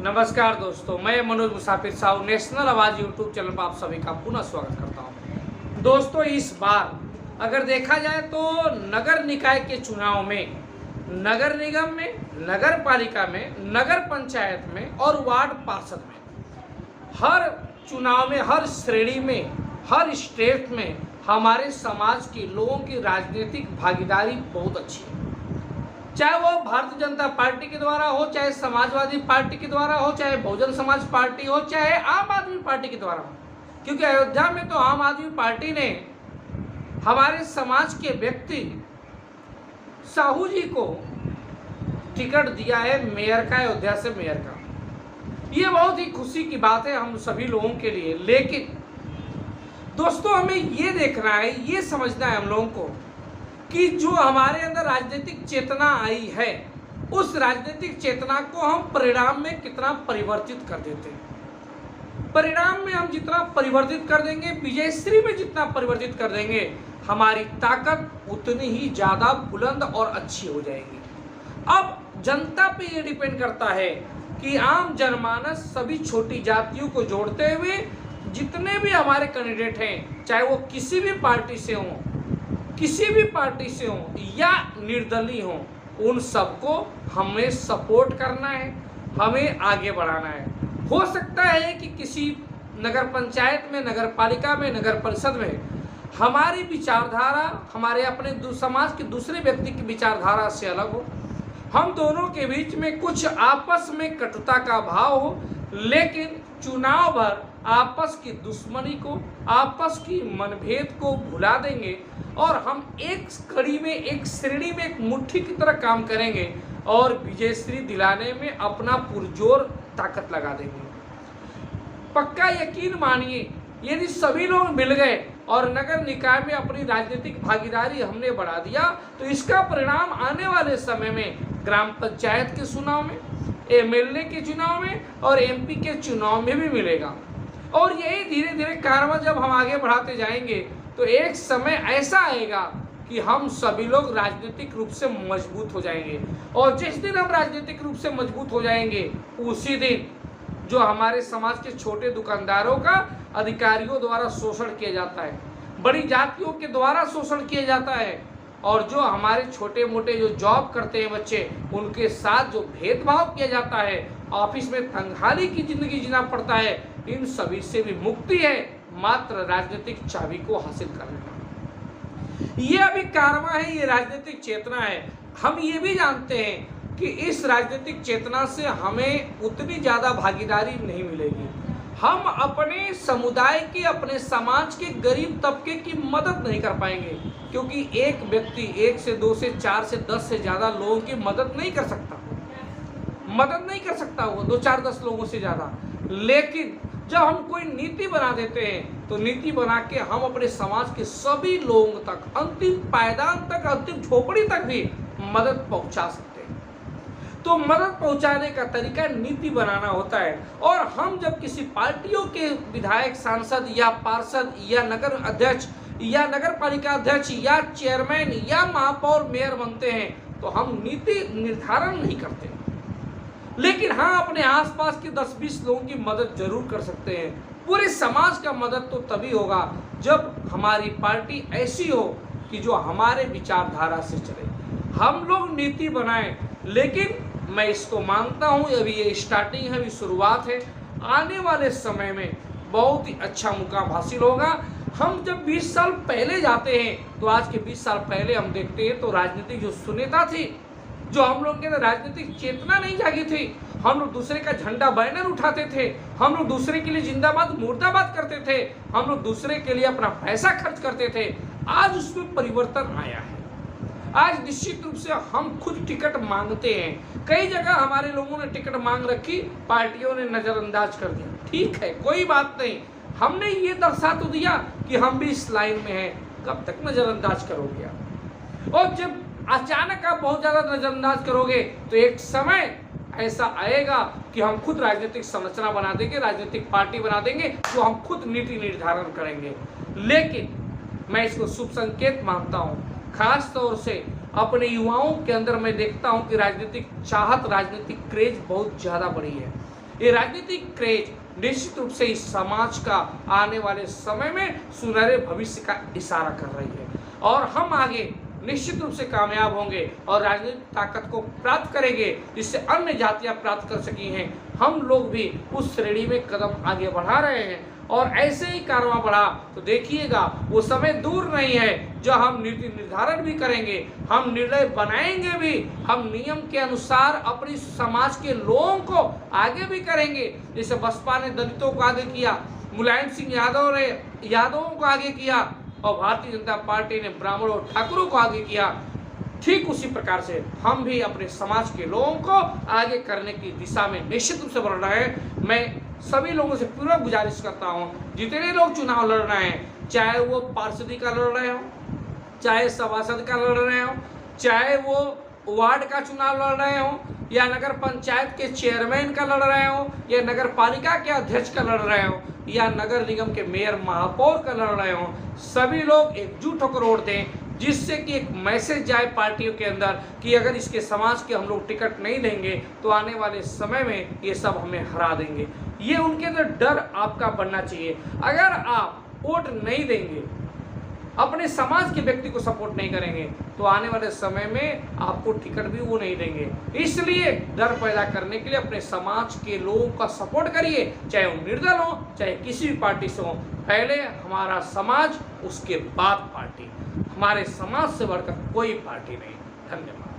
नमस्कार दोस्तों, मैं मनोज मुसाफिर साहू नेशनल आवाज यूट्यूब चैनल पर आप सभी का पुनः स्वागत करता हूं। दोस्तों, इस बार अगर देखा जाए तो नगर निकाय के चुनाव में, नगर निगम में, नगर पालिका में, नगर पंचायत में और वार्ड पार्षद में, हर चुनाव में, हर श्रेणी में, हर स्टेट में हमारे समाज के लोगों की राजनीतिक भागीदारी बहुत अच्छी है। चाहे वो भारतीय जनता पार्टी के द्वारा हो, चाहे समाजवादी पार्टी के द्वारा हो, चाहे बहुजन समाज पार्टी हो, चाहे आम आदमी पार्टी के द्वारा हो। क्योंकि अयोध्या में तो आम आदमी पार्टी ने हमारे समाज के व्यक्ति साहू जी को टिकट दिया है मेयर का, अयोध्या से मेयर का। ये बहुत ही खुशी की बात है हम सभी लोगों के लिए। लेकिन दोस्तों, हमें ये देखना है, ये समझना है हम लोगों को कि जो हमारे अंदर राजनीतिक चेतना आई है, उस राजनीतिक चेतना को हम परिणाम में कितना परिवर्तित कर देते हैं। परिणाम में हम जितना परिवर्तित कर देंगे, विजयश्री में जितना परिवर्तित कर देंगे, हमारी ताकत उतनी ही ज़्यादा बुलंद और अच्छी हो जाएगी। अब जनता पे ये डिपेंड करता है कि आम जनमानस सभी छोटी जातियों को जोड़ते हुए जितने भी हमारे कैंडिडेट हैं, चाहे वो किसी भी पार्टी से हों, किसी भी पार्टी से हो या निर्दलीय हो, उन सबको हमें सपोर्ट करना है, हमें आगे बढ़ाना है। हो सकता है कि किसी नगर पंचायत में, नगर पालिका में, नगर परिषद में हमारी विचारधारा हमारे अपने समाज के दूसरे व्यक्ति की विचारधारा से अलग हो, हम दोनों के बीच में कुछ आपस में कटुता का भाव हो, लेकिन चुनाव भर आपस की दुश्मनी को, आपस की मनभेद को भुला देंगे और हम एक कड़ी में, एक श्रेणी में, एक मुट्ठी की तरह काम करेंगे और विजयश्री दिलाने में अपना पुरजोर ताकत लगा देंगे। पक्का यकीन मानिए, यदि सभी लोग मिल गए और नगर निकाय में अपनी राजनीतिक भागीदारी हमने बढ़ा दिया, तो इसका परिणाम आने वाले समय में ग्राम पंचायत के चुनाव में, एमएलए के चुनाव में और एमपी के चुनाव में भी मिलेगा। और यही धीरे धीरे कारवा जब हम आगे बढ़ाते जाएंगे तो एक समय ऐसा आएगा कि हम सभी लोग राजनीतिक रूप से मजबूत हो जाएंगे। और जिस दिन हम राजनीतिक रूप से मजबूत हो जाएंगे, उसी दिन जो हमारे समाज के छोटे दुकानदारों का अधिकारियों द्वारा शोषण किया जाता है, बड़ी जातियों के द्वारा शोषण किया जाता है, और जो हमारे छोटे मोटे जो जॉब करते हैं बच्चे, उनके साथ जो भेदभाव किया जाता है, ऑफिस में तंगहाली की जिंदगी जीना पड़ता है, इन सभी से भी मुक्ति है मात्र राजनीतिक चाबी को हासिल करने का। ये अभी कारवा है, ये राजनीतिक चेतना है। हम ये भी जानते हैं कि इस राजनीतिक चेतना से हमें उतनी ज़्यादा भागीदारी नहीं मिलेगी। हम अपने समुदाय के, अपने समाज के गरीब तबके की मदद नहीं कर पाएंगे, क्योंकि एक व्यक्ति 1 से 2 से 4 से 10 से ज़्यादा लोगों की मदद नहीं कर सकता वो 2, 4, 10 लोगों से ज़्यादा। लेकिन जब हम कोई नीति बना देते हैं, तो नीति बना के हम अपने समाज के सभी लोगों तक, अंतिम पायदान तक, अंतिम झोपड़ी तक भी मदद पहुंचा सकते हैं। तो मदद पहुंचाने का तरीका नीति बनाना होता है। और हम जब किसी पार्टियों के विधायक, सांसद या पार्षद या नगर अध्यक्ष या नगर पालिका अध्यक्ष या चेयरमैन या महापौर, मेयर बनते हैं, तो हम नीति निर्धारण नहीं करते, लेकिन हाँ, अपने आसपास के 10-20 लोगों की मदद जरूर कर सकते हैं। पूरे समाज का मदद तो तभी होगा जब हमारी पार्टी ऐसी हो कि जो हमारे विचारधारा से चले, हम लोग नीति बनाएं। लेकिन मैं इसको मानता हूँ, अभी ये स्टार्टिंग है, अभी शुरुआत है। आने वाले समय में बहुत ही अच्छा मुकाम हासिल होगा। हम जब 20 साल पहले जाते हैं, तो आज के 20 साल पहले हम देखते हैं तो राजनीतिक जो शून्यता थी, जो हम लोग के अंदर राजनीतिक चेतना नहीं जागी थी, हम लोग दूसरे का झंडा बैनर उठाते थे, हम लोग दूसरे के लिए जिंदाबाद मुर्दाबाद करते थे, हम लोग दूसरे के लिए अपना पैसा खर्च करते थे। आज उसमें परिवर्तन आया है। आज निश्चित रूप से हम खुद टिकट मांगते हैं। कई जगह हमारे लोगों ने टिकट मांग रखी, पार्टियों ने नजरअंदाज कर दिया। ठीक है, कोई बात नहीं, हमने ये दर्शा तो दिया कि हम भी इस लाइन में हैं। कब तक नजरअंदाज करोगे आप? और जब अचानक आप बहुत ज्यादा नजरअंदाज करोगे, तो एक समय ऐसा आएगा कि हम खुद राजनीतिक संरचना बना देंगे, राजनीतिक पार्टी बना देंगे, जो हम खुद नीति निर्धारण करेंगे। लेकिन मैं इसको शुभ संकेत मानता हूँ। खास तौर से अपने युवाओं के अंदर मैं देखता हूँ कि राजनीतिक चाहत, राजनीतिक क्रेज बहुत ज़्यादा बढ़ी है। ये राजनीतिक क्रेज निश्चित रूप से इस समाज का आने वाले समय में सुनहरे भविष्य का इशारा कर रही है और हम आगे निश्चित रूप से कामयाब होंगे और राजनीतिक ताकत को प्राप्त करेंगे जिससे अन्य जातियां प्राप्त कर सकी हैं। हम लोग भी उस श्रेणी में कदम आगे बढ़ा रहे हैं और ऐसे ही कारवां बढ़ा तो देखिएगा वो समय दूर नहीं है जो हम नीति निर्धारण भी करेंगे, हम निर्णय बनाएंगे भी, हम नियम के अनुसार अपनी समाज के लोगों को आगे भी करेंगे। जैसे बसपा ने दलितों को आगे किया, मुलायम सिंह यादव ने यादवों को आगे किया और भारतीय जनता पार्टी ने ब्राह्मणों और ठाकुरों को आगे किया। ठीक उसी प्रकार से हम भी अपने समाज के लोगों को आगे करने की दिशा में निश्चित रूप से बढ़ रहे हैं। मैं सभी लोगों से पूरा गुजारिश करता हूं, जितने लोग चुनाव लड़ रहे हैं, चाहे वो पार्षदी का लड़ रहे हो, चाहे सभासद का लड़ रहे हो, चाहे वो वार्ड का चुनाव लड़ रहे हो या नगर पंचायत के चेयरमैन का लड़ रहे हो या नगर पालिका के अध्यक्ष का लड़ रहे हो या नगर निगम के मेयर महापौर का लड़ रहे हो, सभी लोग एकजुट होकर वोट दें जिससे कि एक मैसेज जाए पार्टियों के अंदर कि अगर इसके समाज के हम लोग टिकट नहीं देंगे तो आने वाले समय में ये सब हमें हरा देंगे। ये उनके अंदर डर आपका बनना चाहिए। अगर आप वोट नहीं देंगे, अपने समाज के व्यक्ति को सपोर्ट नहीं करेंगे तो आने वाले समय में आपको टिकट भी वो नहीं देंगे। इसलिए डर पैदा करने के लिए अपने समाज के लोगों का सपोर्ट करिए, चाहे वो निर्दल हो चाहे किसी भी पार्टी से हो। पहले हमारा समाज, उसके बाद पार्टी। हमारे समाज से बढ़कर कोई पार्टी नहीं। धन्यवाद।